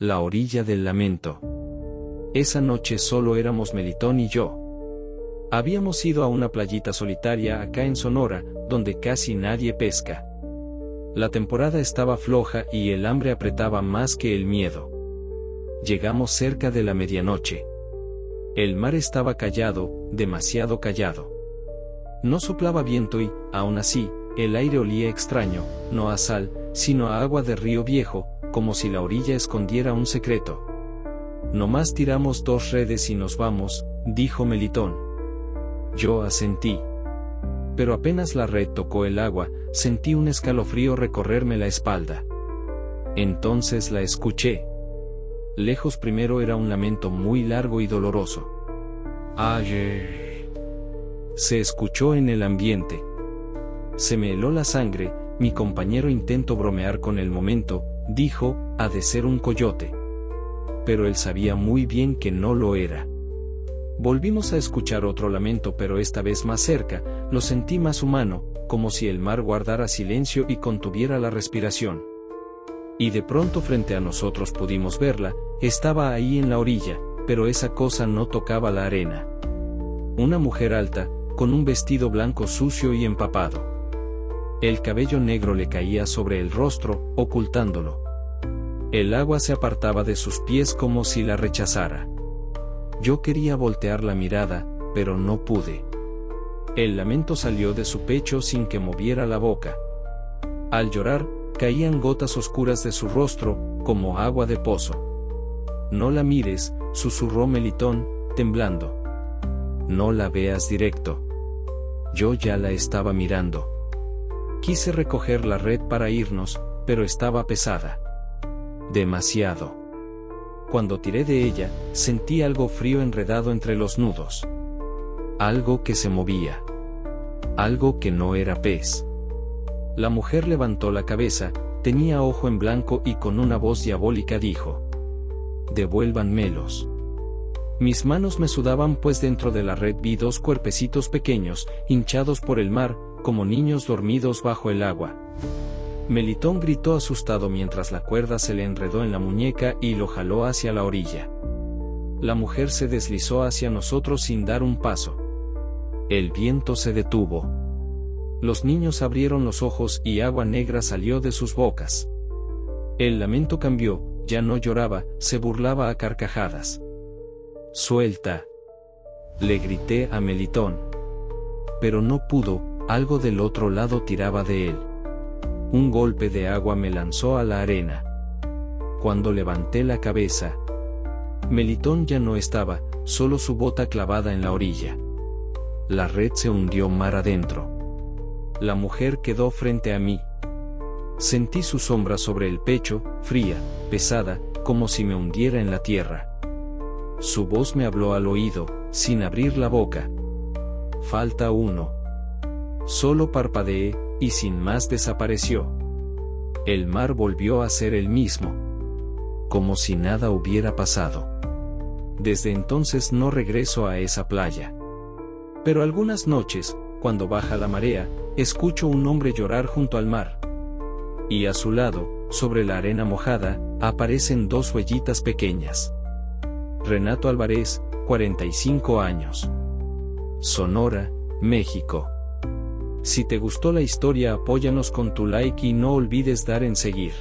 La orilla del lamento. Esa noche solo éramos Melitón y yo. Habíamos ido a una playita solitaria acá en Sonora, donde casi nadie pesca. La temporada estaba floja y el hambre apretaba más que el miedo. Llegamos cerca de la medianoche. El mar estaba callado, demasiado callado. No soplaba viento y, aún así, el aire olía extraño, no a sal, sino a agua de río viejo, como si la orilla escondiera un secreto. «Nomás tiramos 2 redes y nos vamos», dijo Melitón. Yo asentí. Pero apenas la red tocó el agua, sentí un escalofrío recorrerme la espalda. Entonces la escuché. Lejos primero era un lamento muy largo y doloroso. «Ay». Se escuchó en el ambiente. Se me heló la sangre. Mi compañero intentó bromear con el momento, dijo, ha de ser un coyote. Pero él sabía muy bien que no lo era. Volvimos a escuchar otro lamento, pero esta vez más cerca. Lo sentí más humano, como si el mar guardara silencio y contuviera la respiración. Y de pronto frente a nosotros pudimos verla. Estaba ahí en la orilla, pero esa cosa no tocaba la arena. Una mujer alta, con un vestido blanco sucio y empapado. El cabello negro le caía sobre el rostro, ocultándolo. El agua se apartaba de sus pies como si la rechazara. Yo quería voltear la mirada, pero no pude. El lamento salió de su pecho sin que moviera la boca. Al llorar, caían gotas oscuras de su rostro, como agua de pozo. «No la mires», susurró Melitón, temblando. «No la veas directo». Yo ya la estaba mirando. Quise recoger la red para irnos, pero estaba pesada. Demasiado. Cuando tiré de ella, sentí algo frío enredado entre los nudos. Algo que se movía. Algo que no era pez. La mujer levantó la cabeza, tenía ojo en blanco y con una voz diabólica dijo: «Devuélvanmelos». Mis manos me sudaban, pues dentro de la red vi 2 cuerpecitos pequeños, hinchados por el mar, como niños dormidos bajo el agua. Melitón gritó asustado mientras la cuerda se le enredó en la muñeca y lo jaló hacia la orilla. La mujer se deslizó hacia nosotros sin dar un paso. El viento se detuvo. Los niños abrieron los ojos y agua negra salió de sus bocas. El lamento cambió, ya no lloraba, se burlaba a carcajadas. «Suelta», le grité a Melitón. Pero no pudo, algo del otro lado tiraba de él. Un golpe de agua me lanzó a la arena. Cuando levanté la cabeza, Melitón ya no estaba, solo su bota clavada en la orilla. La red se hundió mar adentro. La mujer quedó frente a mí. Sentí su sombra sobre el pecho, fría, pesada, como si me hundiera en la tierra. Su voz me habló al oído, sin abrir la boca. «Falta uno». Solo parpadeé, y sin más desapareció. El mar volvió a ser el mismo. Como si nada hubiera pasado. Desde entonces no regreso a esa playa. Pero algunas noches, cuando baja la marea, escucho un hombre llorar junto al mar. Y a su lado, sobre la arena mojada, aparecen 2 huellitas pequeñas. Renato Álvarez, 45 años. Sonora, México. Si te gustó la historia, apóyanos con tu like y no olvides dar en seguir.